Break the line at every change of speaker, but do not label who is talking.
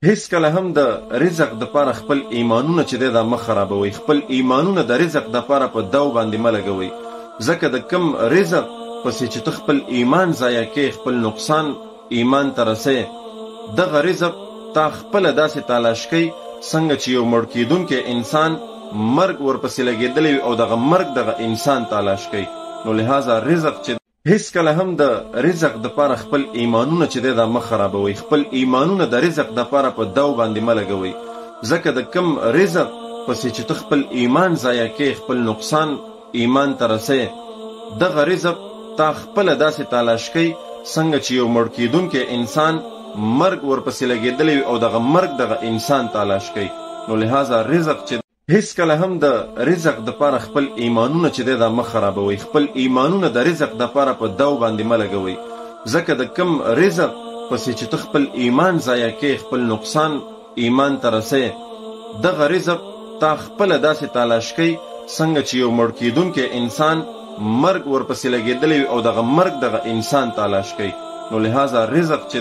هیڅ کله هم د رزق د پاره خپل ایمانونه چې دی دا مه خرابوئ. خپل ایمانونه د رزق د پاره په دو باندې مه لګوئ، ځکه د کم رزق پسې چې ته خپل ایمان ضایع کوې، خپل نقصان ایمان ته رسوې، دغه رزق تا خپله داسې تلاش کوي څنګه چې یو مړ کیدونکی انسان مرګ ورپسې لګېدلی وي او دغه مرګ دغه انسان تلاش کوي. نو لہذا رزق چې هیڅ کله هم د رزق د پاره خپل ایمانونه چې دی دا مه خرابوئ. خپل ایمانونه د رزق د پاره په دو باندې مه لګوئ، ځکه د کم رزق پسې چې ته خپل ایمان ضایع کوې، خپل نقصان ایمان ته رسوې، دغه رزق تا خپله داسې تلاش کوي څنګه چې یو مړ کیدونکی انسان مرګ ورپسې لګېدلی وي او دغه مرګ دغه انسان تلاش کوي. نو لہذا رزق چې هیڅ کله هم د رزق د پاره خپل ایمانونه چې دی دا مه خرابوئ. خپل ایمانونه د رزق د پاره په دو باندې مه لګوئ، ځکه د کم رزق پسې چې ته خپل ایمان ضایع کوې، خپل نقصان ایمان ته رسوې، دغه رزق تا خپله داسې تلاش کوي څنګه چې یو مړ کیدونکی انسان مرګ ورپسې لګېدلی وي او دغه مرګ دغه انسان تلاش کوي. نو لہذا رزق چې